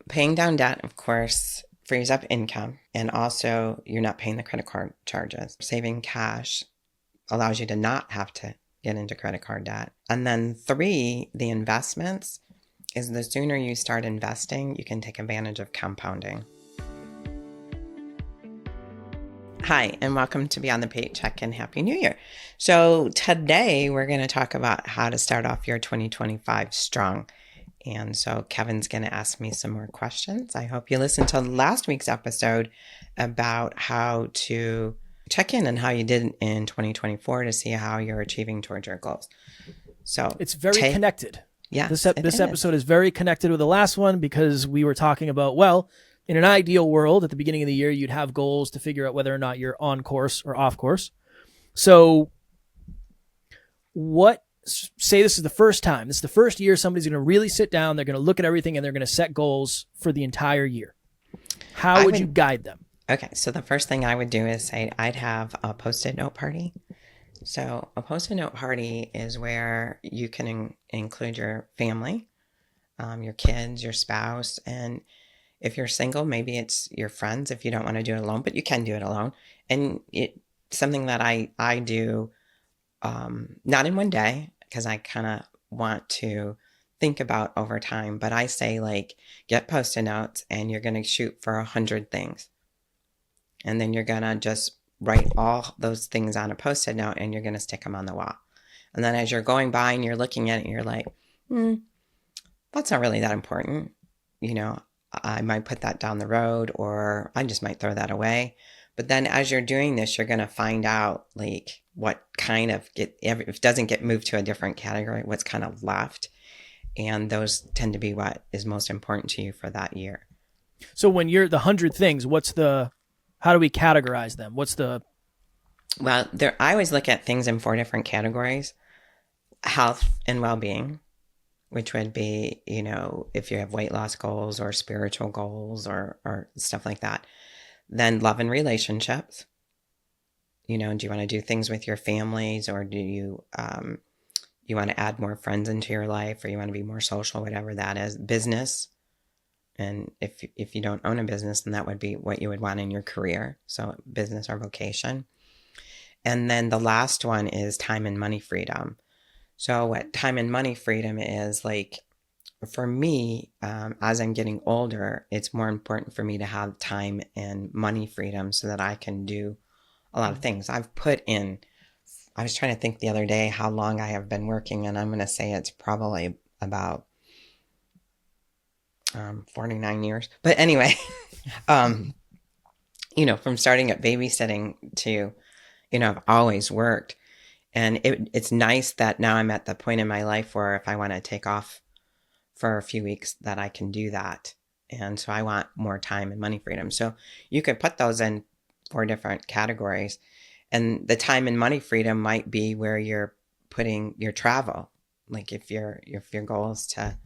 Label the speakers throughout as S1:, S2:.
S1: paying down debt, of course, frees up income. And also, you're not paying the credit card charges. Saving cash allows you to not have to get into credit card debt. And then 3, the investments, is the sooner you start investing, you can take advantage of compounding. Hi, and welcome to Beyond the Paycheck and Happy New Year. So today we're going to talk about how to start off your 2025 strong. And so Kevin's going to ask me some more questions. I hope you listened to last week's episode about how to check in and how you did in 2024 to see how you're achieving towards your goals. So
S2: it's very connected.
S1: Yeah,
S2: this episode is very connected with the last one because we were talking about, well, in an ideal world, at the beginning of the year, you'd have goals to figure out whether or not you're on course or off course. So say this is the first time, this is the first year somebody's going to really sit down, they're going to look at everything, and they're going to set goals for the entire year. How would you guide them?
S1: Okay, so the first thing I would do is say I'd have a Post-it note party. So a Post-it note party is where you can include your family, your kids, your spouse, and if you're single, maybe it's your friends if you don't want to do it alone, but you can do it alone. And it's something that I do not in one day because I kind of want to think about over time, but I say get Post-it notes and you're going to shoot for 100 things. And then you're going to just write all those things on a Post-it note and you're going to stick them on the wall. And then as you're going by and you're looking at it, you're like, that's not really that important. I might put that down the road or I just might throw that away. But then as you're doing this, you're going to find out what kind of if it doesn't get moved to a different category, what's kind of left. And those tend to be what is most important to you for that year.
S2: So when you're the 100 things, how do we categorize them?
S1: Well, I always look at things in 4 different categories. Health and well-being, which would be, if you have weight loss goals or spiritual goals or stuff like that. Then love and relationships. Do you want to do things with your families, or do you want to add more friends into your life, or you want to be more social, whatever that is. Business. And if you don't own a business, then that would be what you would want in your career. So business or vocation. And then the last one is time and money freedom. So what time and money freedom is for me, as I'm getting older, it's more important for me to have time and money freedom so that I can do a lot of things. I was trying to think the other day how long I have been working, and I'm going to say it's probably about 49 years. But anyway, from starting at babysitting to, I've always worked. And it's nice that now I'm at the point in my life where if I want to take off for a few weeks that I can do that. And so I want more time and money freedom. So you could put those in 4 different categories. And the time and money freedom might be where you're putting your travel. If your goal is to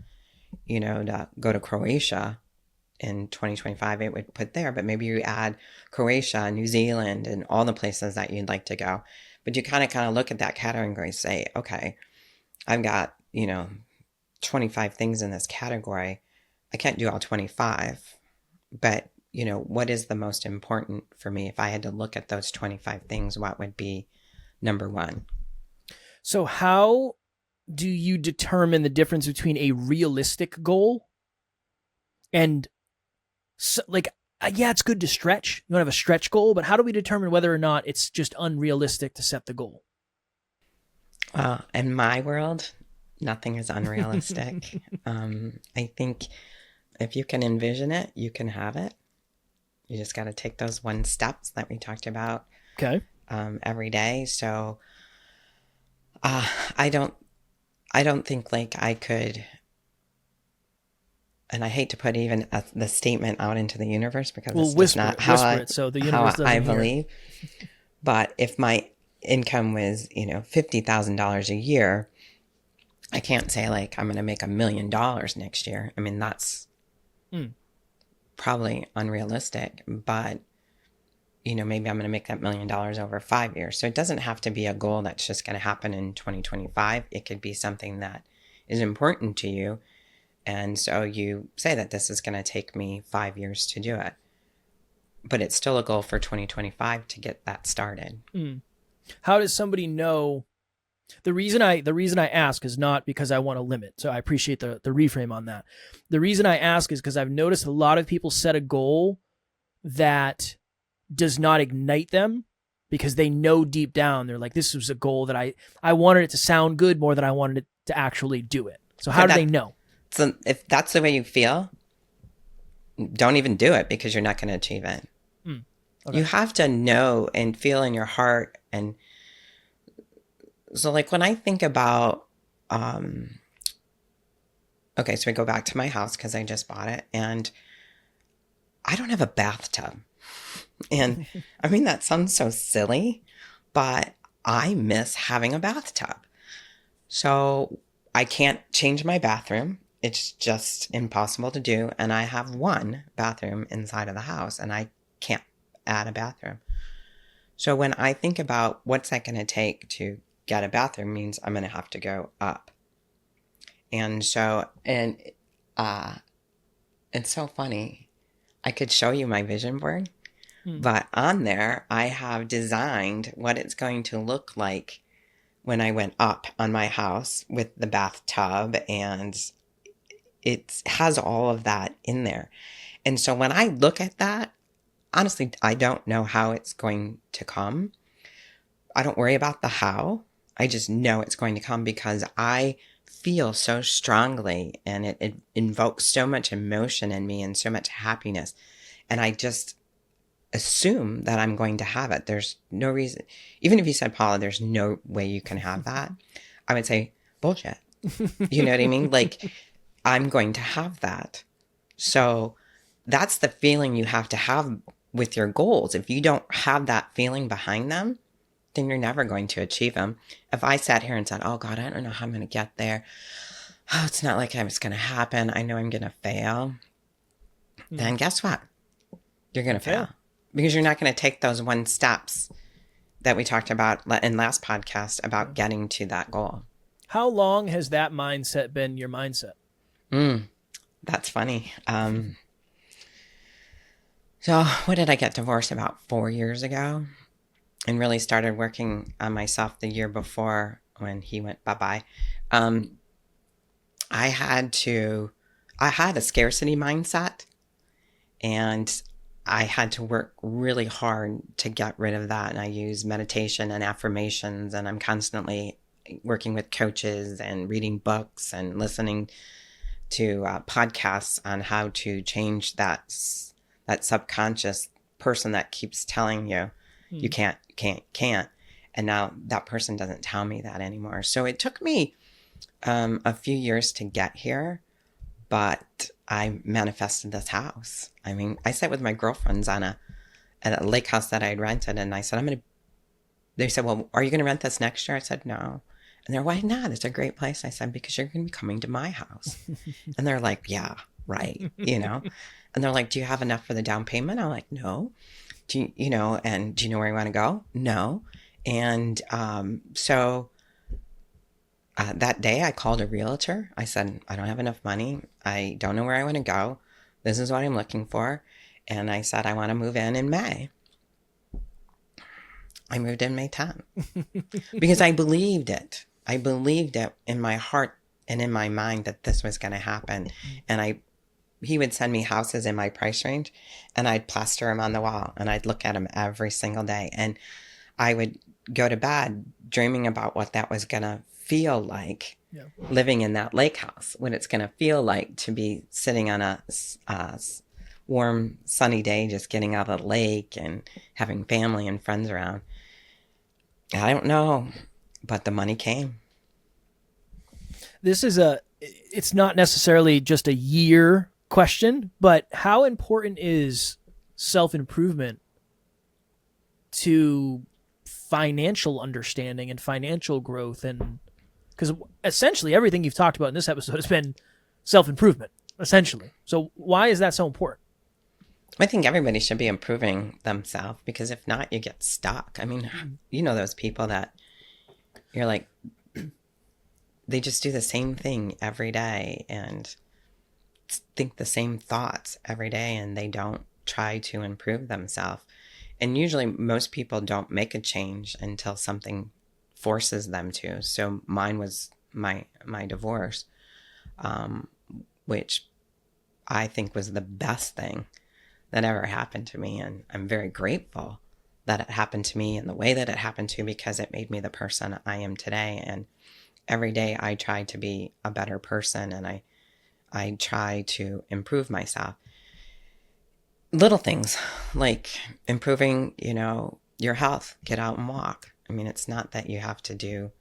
S1: go to Croatia in 2025, it would put there, but maybe you add Croatia, New Zealand, and all the places that you'd like to go. But you kind of look at that category and say, okay, I've got, 25 things in this category. I can't do all 25, but what is the most important for me? If I had to look at those 25 things, what would be number 1?
S2: So how do you determine the difference between a realistic goal and it's good to stretch. You want to have a stretch goal, but how do we determine whether or not it's just unrealistic to set the goal?
S1: Well, in my world, nothing is unrealistic. I think if you can envision it, you can have it. You just got to take those 1 steps that we talked about every day. So I don't think I could, and I hate to put even the statement out into the universe because it's just not how I believe. But if my income was, $50,000 a year, I can't say I'm going to make $1 million next year. I mean, that's probably unrealistic, but maybe I'm going to make that $1 million over 5 years. So it doesn't have to be a goal that's just going to happen in 2025. It could be something that is important to you And so you say that this is going to take me 5 years to do it. But it's still a goal for 2025 to get that started.
S2: How does somebody know? The reason I ask is not because I want to limit. So I appreciate the reframe on that. The reason I ask is because I've noticed a lot of people set a goal that does not ignite them because they know deep down, they're like, this was a goal that I wanted it to sound good more than I wanted it to actually do it. So how do they know?
S1: So if that's the way you feel, don't even do it because you're not going to achieve it. Okay. You have to know and feel in your heart. And so like when I think about, okay, so we go back to my house because I just bought it and I don't have a bathtub. And I mean, that sounds so silly, but I miss having a bathtub. So I can't change my bathroom. It's just impossible to do. And I have one bathroom inside of the house and I can't add a bathroom. So when I think about what's that going to take to get a bathroom means I'm going to have to go up. And so, and it's so funny. I could show you my vision board, but on there I have designed what it's going to look like when I went up on my house with the bathtub, and it has all of that in there. And so when I look at that, honestly, I don't know how it's going to come. I don't worry about the how. I just know it's going to come because I feel so strongly and it invokes so much emotion in me and so much happiness. And I just assume that I'm going to have it. There's no reason. Even if you said, Paula, there's no way you can have that, I would say, bullshit. You know what I mean? Like, I'm going to have that. So that's the feeling you have to have with your goals. If you don't have that feeling behind them, then you're never going to achieve them. If I sat here and said, oh God, I don't know how I'm going to get there. Oh, it's not like it's going to happen. I know I'm going to fail. Then guess what? You're going to fail because you're not going to take those one steps that we talked about in last podcast about getting to that goal.
S2: How long has that mindset been your mindset?
S1: That's funny. So when did I get divorced? About 4 years ago, and really started working on myself the year before when he went bye-bye. I had a scarcity mindset, and I had to work really hard to get rid of that. And I use meditation and affirmations, and I'm constantly working with coaches and reading books and listening to podcasts on how to change that subconscious person that keeps telling you you can't. And now that person doesn't tell me that anymore. So it took me a few years to get here, but I manifested this house. I mean, I sat with my girlfriends at a lake house that I had rented, and I said, they said, well, are you going to rent this next year? I said, no. And they're, why not? It's a great place. I said, because you're going to be coming to my house. And they're like, yeah, right. And they're like, do you have enough for the down payment? I'm like, no. Do you know where you want to go? No. And so that day I called a realtor. I said, I don't have enough money. I don't know where I want to go. This is what I'm looking for. And I said, I want to move in May. I moved in May 10th because I believed it. I believed it in my heart and in my mind that this was going to happen. And he would send me houses in my price range, and I'd plaster them on the wall, and I'd look at them every single day. And I would go to bed dreaming about what that was going to feel like living in that lake house, what it's going to feel like to be sitting on a warm, sunny day, just getting out of the lake and having family and friends around. I don't know, but the money came.
S2: It's not necessarily just a year question, but how important is self-improvement to financial understanding and financial growth? And because essentially everything you've talked about in this episode has been self-improvement, essentially. So why is that so important?
S1: I think everybody should be improving themselves, because if not, you get stuck. I mean, those people that you're like, they just do the same thing every day. And think the same thoughts every day and they don't try to improve themselves. And usually most people don't make a change until something forces them to. So mine was my divorce, which I think was the best thing that ever happened to me. And I'm very grateful that it happened to me in the way that it happened to, because it made me the person I am today. And every day I try to be a better person, and I try to improve myself. Little things like improving, your health, get out and walk. I mean, it's not that you have to do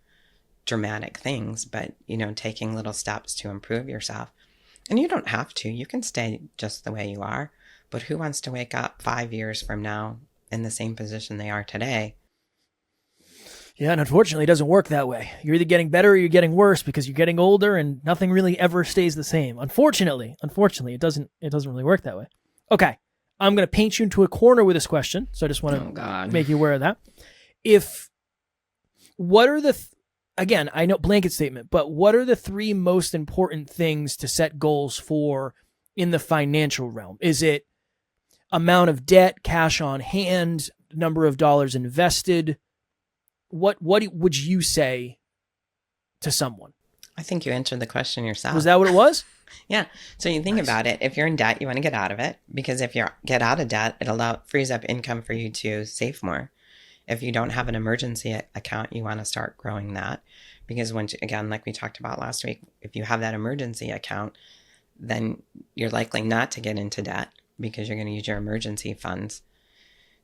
S1: dramatic things, but, taking little steps to improve yourself. And you don't have to. You can stay just the way you are. But who wants to wake up 5 years from now in the same position they are today?
S2: Yeah, and unfortunately, it doesn't work that way. You're either getting better or you're getting worse, because you're getting older, and nothing really ever stays the same. Unfortunately, it doesn't really work that way. Okay, I'm going to paint you into a corner with this question, so I just want to make you aware of that. Again, I know blanket statement, but what are the 3 most important things to set goals for in the financial realm? Is it amount of debt, cash on hand, number of dollars invested? What would you say to someone?
S1: I think you answered the question yourself.
S2: Was that what it was?
S1: Yeah. So you think about it. If you're in debt, you want to get out of it, because if you get out of debt, it frees up income for you to save more. If you don't have an emergency account, you want to start growing that, because again, like we talked about last week, if you have that emergency account, then you're likely not to get into debt, because you're going to use your emergency funds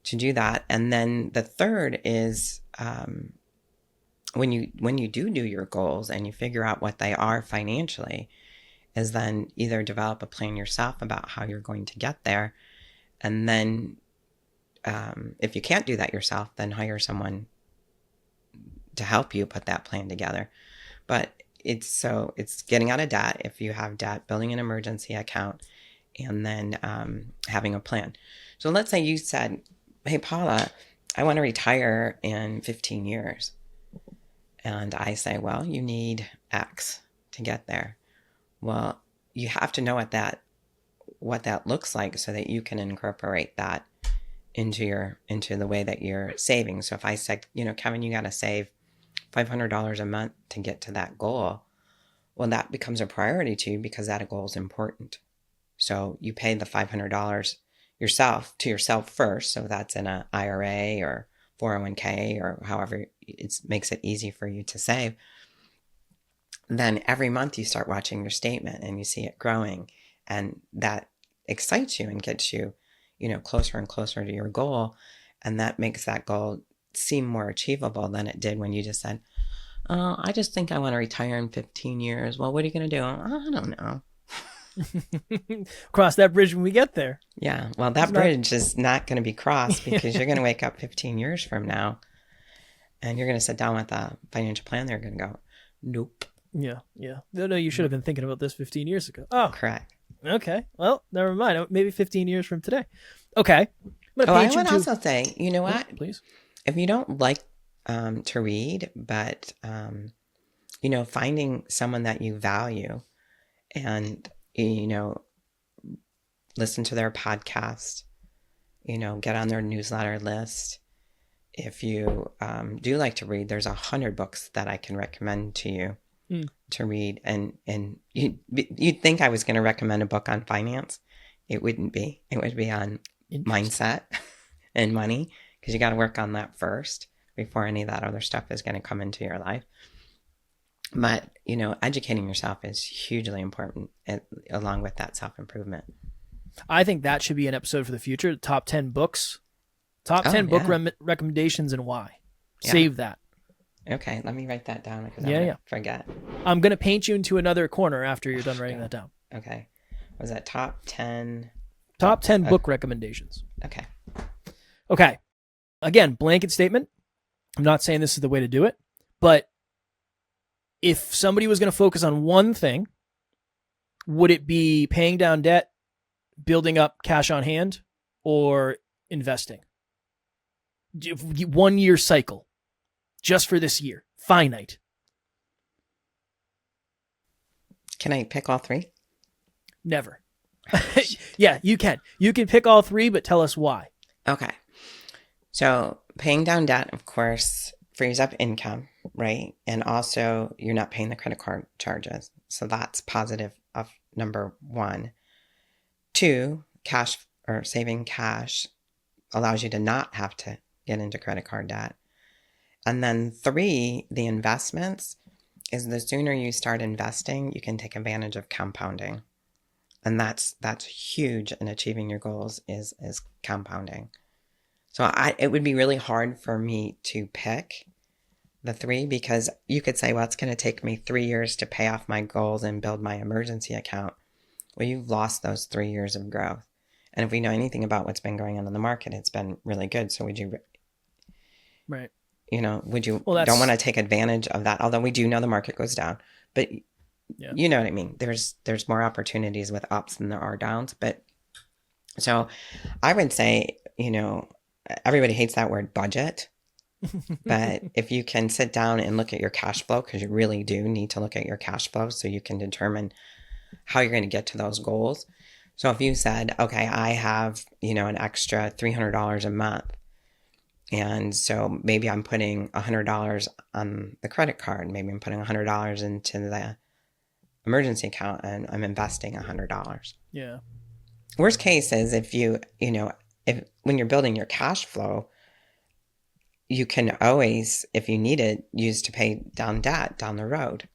S1: to do that. And then the third is when you do your goals and you figure out what they are financially, is then either develop a plan yourself about how you're going to get there. And then if you can't do that yourself, then hire someone to help you put that plan together. But it's getting out of debt. If you have debt, building an emergency account, and then having a plan. So let's say you said, hey, Paula, I want to retire in 15 years. And I say, well, you need X to get there. Well, you have to know what that looks like, so that you can incorporate that into the way that you're saving. So if I said, Kevin, you got to save $500 a month to get to that goal, well, that becomes a priority to you, because that goal is important. So you pay the $500 to yourself first. So that's in an IRA or 401k or however it makes it easy for you to save. Then every month you start watching your statement and you see it growing, and that excites you and gets you, closer and closer to your goal. And that makes that goal seem more achievable than it did when you just said, oh, I just think I want to retire in 15 years. Well, what are you going to do? I don't know.
S2: Cross that bridge when we get there.
S1: Yeah. Well, that bridge is not going to be crossed, because you're going to wake up 15 years from now and you're going to sit down with a financial plan. They're going to go, nope.
S2: Yeah. No, you should have been thinking about this 15 years ago. Oh,
S1: correct.
S2: Okay. Well, never mind. Maybe 15 years from today. Okay.
S1: I would also say, you know what?
S2: Please.
S1: If you don't like to read, but, finding someone that you value and, listen to their podcast, get on their newsletter list. If you do like to read, there's 100 books that I can recommend to you to read. And you'd think I was going to recommend a book on finance. It wouldn't be. It would be on mindset and money, because you got to work on that first before any of that other stuff is going to come into your life. But, educating yourself is hugely important, along with that self-improvement.
S2: I think that should be an episode for the future. Top 10 books. Top 10 book recommendations and why. Yeah. Save that.
S1: Okay, let me write that down, because I'm going to forget.
S2: I'm going to paint you into another corner after you're done writing that down.
S1: Okay. Was that top 10?
S2: Top 10 book recommendations.
S1: Okay.
S2: Okay. Again, blanket statement. I'm not saying this is the way to do it, but if somebody was going to focus on one thing, would it be paying down debt, building up cash on hand, or investing? 1 year cycle, just for this year, finite.
S1: Can I pick all 3?
S2: Never. Yeah, you can. You can pick all three, but tell us why.
S1: Okay. So paying down debt, of course, frees up income, right? And also you're not paying the credit card charges. So that's positive of number one. Two, cash or saving cash allows you to not have to get into credit card debt. And then three, the investments is the sooner you start investing, you can take advantage of compounding. And that's huge in achieving your goals is compounding. So it would be really hard for me to pick the three because you could say, well, it's going to take me 3 years to pay off my goals and build my emergency account. Well, you've lost those 3 years of growth. And if we know anything about what's been going on in the market, it's been really good. So would you,
S2: right?
S1: Would you don't want to take advantage of that? Although we do know the market goes down, but yeah. You know what I mean? There's more opportunities with ups than there are downs. But so I would say, everybody hates that word budget, but if you can sit down and look at your cash flow, because you really do need to look at your cash flow so you can determine how you're going to get to those goals. So if you said, okay, I have, an extra $300 a month. And so maybe I'm putting $100 on the credit card. Maybe I'm putting $100 into the emergency account and I'm investing $100.
S2: Yeah.
S1: Worst case is if when you're building your cash flow, you can always, if you need it, use to pay down debt down the road.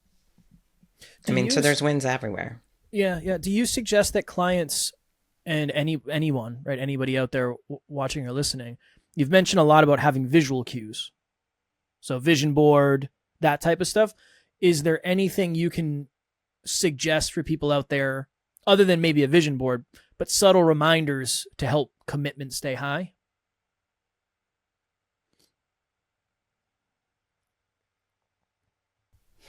S1: So there's wins everywhere.
S2: Yeah. Yeah. Do you suggest that clients and anyone, right? Anybody out there watching or listening, you've mentioned a lot about having visual cues. So vision board, that type of stuff. Is there anything you can suggest for people out there other than maybe a vision board, but subtle reminders to help commitment stay high?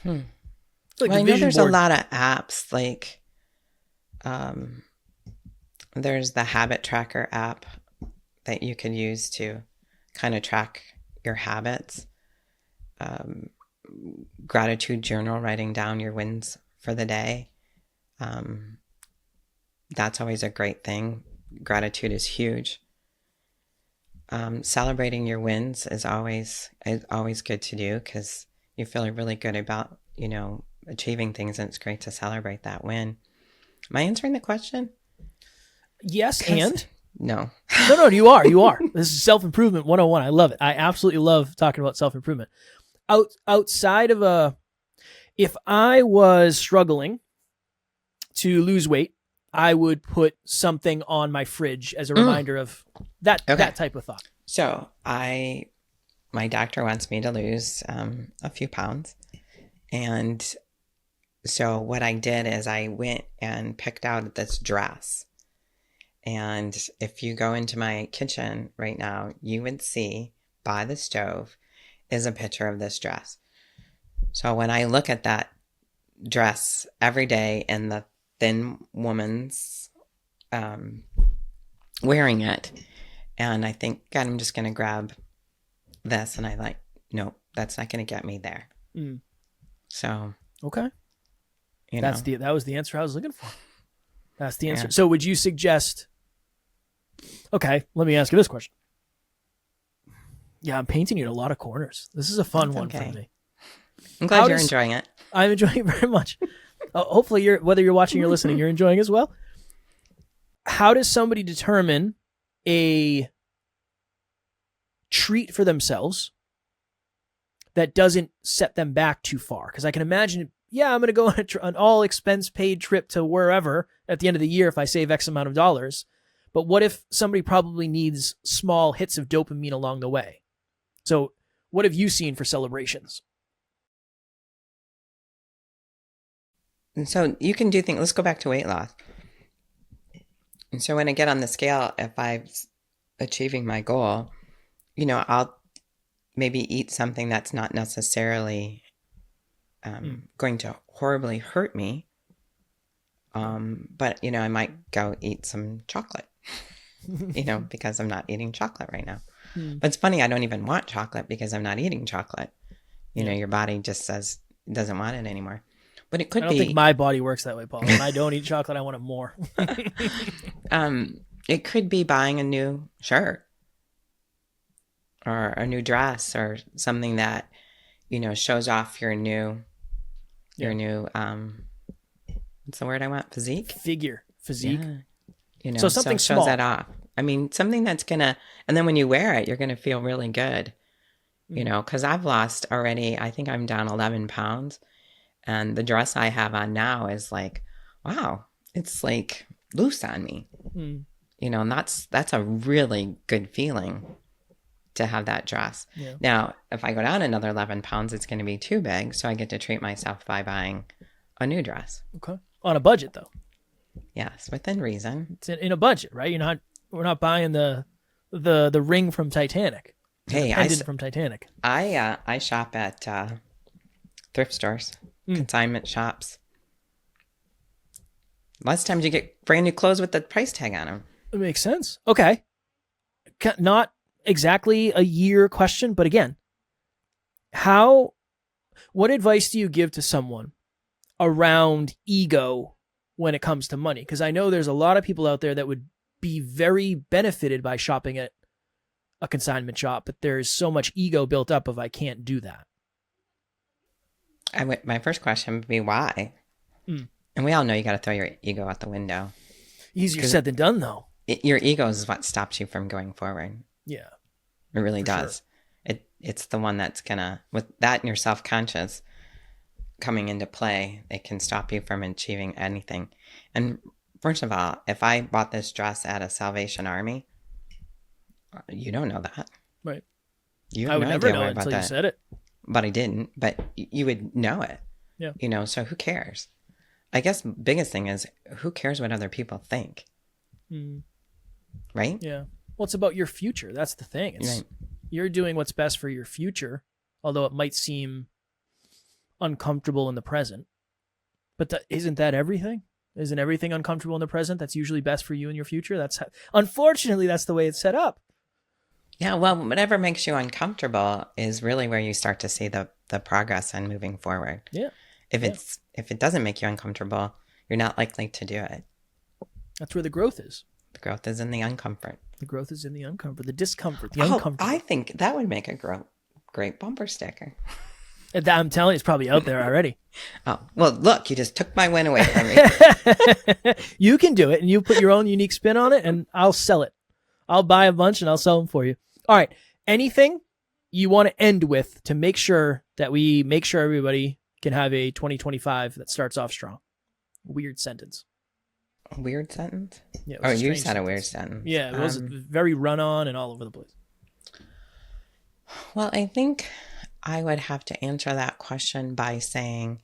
S1: Like I know there's a lot of apps like there's the habit tracker app that you can use to kind of track your habits. Gratitude journal, writing down your wins for the day. That's always a great thing. Gratitude is huge. Celebrating your wins is always good to do because you feel really good about, achieving things, and it's great to celebrate that win. Am I answering the question?
S2: Yes, and?
S1: No.
S2: No, you are. This is self-improvement 101. I love it. I absolutely love talking about self-improvement. Outside of if I was struggling to lose weight, I would put something on my fridge as a reminder of that type of thought.
S1: So my doctor wants me to lose a few pounds. And so what I did is I went and picked out this dress. And if you go into my kitchen right now, you would see by the stove is a picture of this dress. So when I look at that dress every day and the thin woman's wearing it, and I think, God, I'm just going to grab this. And I nope, that's not going to get me there. So.
S2: Okay. That was the answer I was looking for. That's the answer.
S1: Yeah.
S2: So would you suggest, okay, let me ask you this question. Yeah, I'm painting you in a lot of corners. This is a fun one for me.
S1: I'm glad you're enjoying it.
S2: I'm enjoying it very much. Hopefully whether you're watching or listening, you're enjoying as well. How does somebody determine a treat for themselves that doesn't set them back too far? Because I can imagine, I'm going to go on an all expense paid trip to wherever at the end of the year if I save X amount of dollars. But what if somebody probably needs small hits of dopamine along the way? So what have you seen for celebrations?
S1: And so you can do things. Let's go back to weight loss. And so when I get on the scale, if I'm achieving my goal, I'll maybe eat something that's not necessarily going to horribly hurt me. But, I might go eat some chocolate, because I'm not eating chocolate right now. But it's funny, I don't even want chocolate because I'm not eating chocolate. Your body just says it doesn't want it anymore. But it
S2: I
S1: could
S2: don't think
S1: be,
S2: my body works that way, Paul. When I don't eat chocolate, I want it more.
S1: it could be buying a new shirt or a new dress or something that, shows off your new, what's the word I want? Physique?
S2: Physique.
S1: Yeah.
S2: So something
S1: it shows
S2: small.
S1: that off. I mean, something that's and then when you wear it, you're going to feel really good, because I've lost already, I think I'm down 11 pounds. And the dress I have on now is like, wow, it's like loose on me, and that's a really good feeling to have that dress.
S2: Yeah.
S1: Now, if I go down another 11 pounds, it's going to be too big. So I get to treat myself by buying a new dress.
S2: Okay. On a budget, though.
S1: Yes, within reason.
S2: It's in a budget, right? We're not buying the ring from Titanic.
S1: Hey,
S2: from Titanic.
S1: I shop at thrift stores, consignment shops. Lots of times you get brand new clothes with the price tag on them.
S2: It makes sense. Okay. Not exactly a year question, but again, what advice do you give to someone around ego when it comes to money? Because I know there's a lot of people out there that would be very benefited by shopping at a consignment shop, but there's so much ego built up of I can't do that.
S1: My first question would be why? And we all know you got to throw your ego out the window.
S2: Easier said than done, though.
S1: Your ego is what stops you from going forward.
S2: Yeah.
S1: It really does. Sure. It's the one that's with that and your self-conscious coming into play, it can stop you from achieving anything. And first of all, if I bought this dress at a Salvation Army, you don't know that.
S2: Right.
S1: You
S2: I would never know it until you said it.
S1: But I didn't. But you would know it.
S2: Yeah.
S1: So who cares? I guess biggest thing is who cares what other people think? Right?
S2: Yeah. Well, it's about your future. That's the thing. You're doing what's best for your future, although it might seem uncomfortable in the present. But isn't that everything? Isn't everything uncomfortable in the present? That's usually best for you in your future. Unfortunately, that's the way it's set up.
S1: Yeah, well, whatever makes you uncomfortable is really where you start to see the progress and moving forward.
S2: Yeah.
S1: If it doesn't make you uncomfortable, you're not likely to do it.
S2: That's where the growth is.
S1: The growth is in the uncomfort.
S2: The growth is in the uncomfort, the discomfort, the uncomfort.
S1: I think that would make a great bumper sticker.
S2: I'm telling you, it's probably out there already.
S1: Oh, well, look, you just took my win away from me.
S2: You can do it, and you put your own unique spin on it, and I'll sell it. I'll buy a bunch, and I'll sell them for you. All right. Anything you want to end with to make sure that we make sure everybody can have a 2025 that starts off strong? Weird sentence.
S1: A weird sentence?
S2: Yeah.
S1: Oh, you said a weird sentence.
S2: Yeah, it was very run-on and all over the place.
S1: Well, I think I would have to answer that question by saying,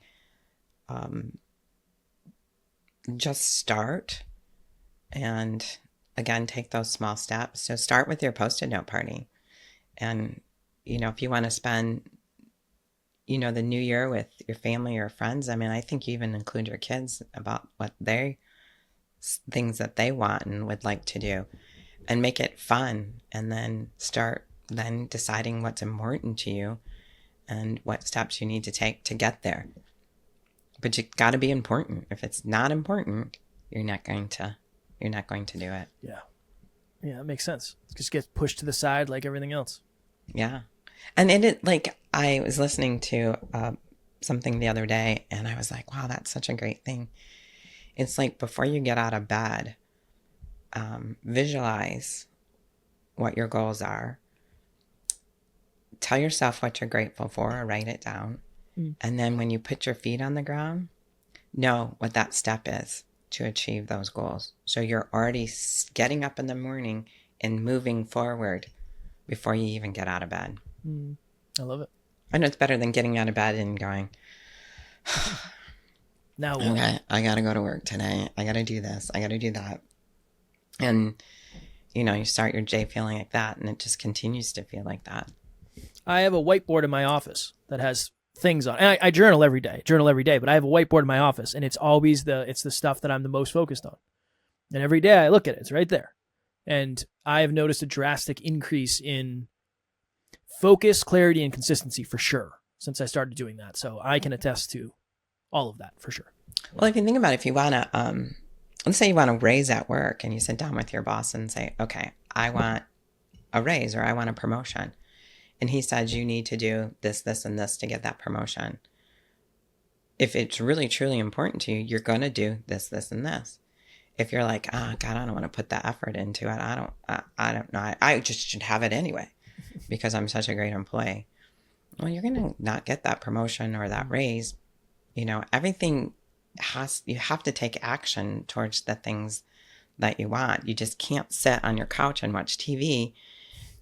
S1: just start and, again, take those small steps. So start with your Post-it note party. And, if you want to spend, the new year with your family or friends, I mean, I think you even include your kids about what things that they want and would like to do, and make it fun, and then start deciding what's important to you and what steps you need to take to get there. But you got to be important. If it's not important, you're not going to do it.
S2: Yeah, that makes sense. It just gets pushed to the side like everything else.
S1: Yeah, and I was listening to something the other day, and I was like, wow, that's such a great thing. It's like before you get out of bed, visualize what your goals are. Tell yourself what you're grateful for, or write it down. And then when you put your feet on the ground, know what that step is to achieve those goals. So you're already getting up in the morning and moving forward before you even get out of bed.
S2: I love it.
S1: I know it's better than getting out of bed and going,
S2: now
S1: okay, I got to go to work today. I got to do this. I got to do that. And, you start your day feeling like that, and it just continues to feel like that.
S2: I have a whiteboard in my office that has things on. And I journal every day, but I have a whiteboard in my office, and it's always the stuff that I'm the most focused on. And every day I look at it, it's right there. And I have noticed a drastic increase in focus, clarity, and consistency for sure since I started doing that. So I can attest to all of that for sure.
S1: Well, if you think about it, if you want to, let's say you want a raise at work and you sit down with your boss and say, okay, I want a raise or I want a promotion. And he says you need to do this, this, and this to get that promotion. If it's really, truly important to you, you're going to do this, this, and this. If you're like, oh, God, I don't want to put that effort into it. I don't know. I just should have it anyway because I'm such a great employee. Well, you're going to not get that promotion or that raise. You know, everything you have to take action towards the things that you want. You just can't sit on your couch and watch TV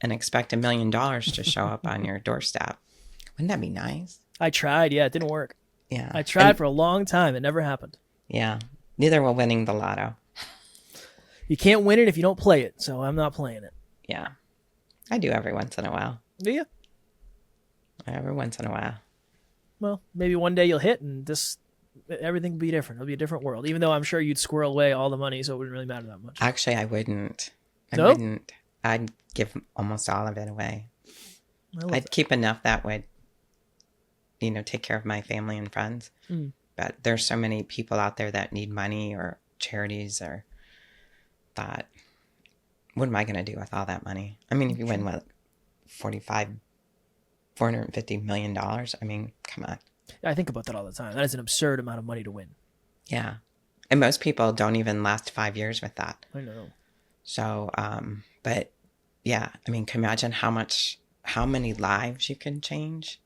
S1: and expect $1 million to show up on your doorstep. Wouldn't that be nice?
S2: I tried. Yeah, it didn't work.
S1: Yeah.
S2: I tried for a long time. It never happened.
S1: Yeah. Neither will winning the lotto.
S2: You can't win it if you don't play it. So I'm not playing it.
S1: Yeah. I do every once in a while.
S2: Do you?
S1: Every once in a while.
S2: Well, maybe one day you'll hit and everything will be different. It'll be a different world. Even though I'm sure you'd squirrel away all the money, so it wouldn't really matter that much.
S1: Actually, I wouldn't.
S2: No?
S1: Wouldn't. I'd give almost all of it away. I'd keep enough that would, you know, take care of my family and friends. Mm. But there's so many people out there that need money or charities or that. What am I going to do with all that money? I mean, if you win, what, $450 million? I mean, come on.
S2: I think about that all the time. That is an absurd amount of money to win.
S1: Yeah. And most people don't even last 5 years with that.
S2: I know. So,
S1: but yeah, I mean, can you imagine how many lives you can change?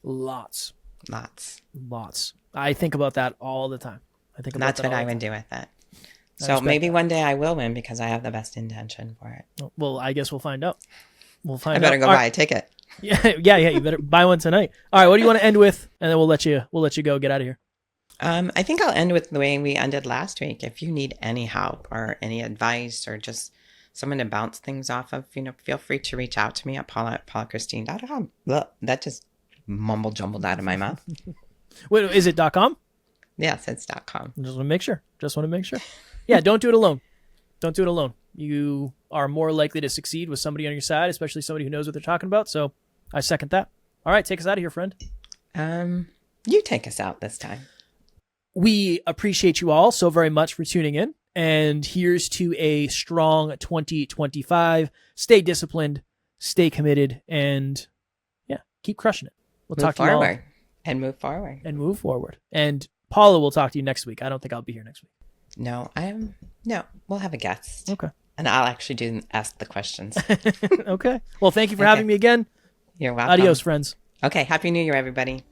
S2: Lots.
S1: Lots.
S2: I think about that all the time.
S1: That's what I would do with it. So maybe one day I will win because I have the best intention for it.
S2: Well, I guess we'll find out.
S1: I better go buy a ticket.
S2: Yeah. You better buy one tonight. All right. What do you want to end with? And then we'll let you go. Get out of here.
S1: I think I'll end with the way we ended last week. If you need any help or any advice or just someone to bounce things off of, you know, feel free to reach out to me at paula@paulachristine.com. That just jumbled out of my mouth.
S2: Wait, is it .com?
S1: Yes, it's .com.
S2: Just want to make sure. Yeah, don't do it alone. You are more likely to succeed with somebody on your side, especially somebody who knows what they're talking about. So I second that. All right, take us out of here, friend.
S1: You take us out this time.
S2: We appreciate you all so very much for tuning in. And here's to a strong 2025. Stay disciplined, stay committed, and keep crushing it. We'll talk to you all.
S1: Move forward.
S2: And Paula will talk to you next week. I don't think I'll be here next week.
S1: No, we'll have a guest.
S2: Okay.
S1: And I'll actually ask the questions.
S2: Okay. Well, thank you for having me again.
S1: You're welcome.
S2: Adios, friends.
S1: Okay. Happy New Year, everybody.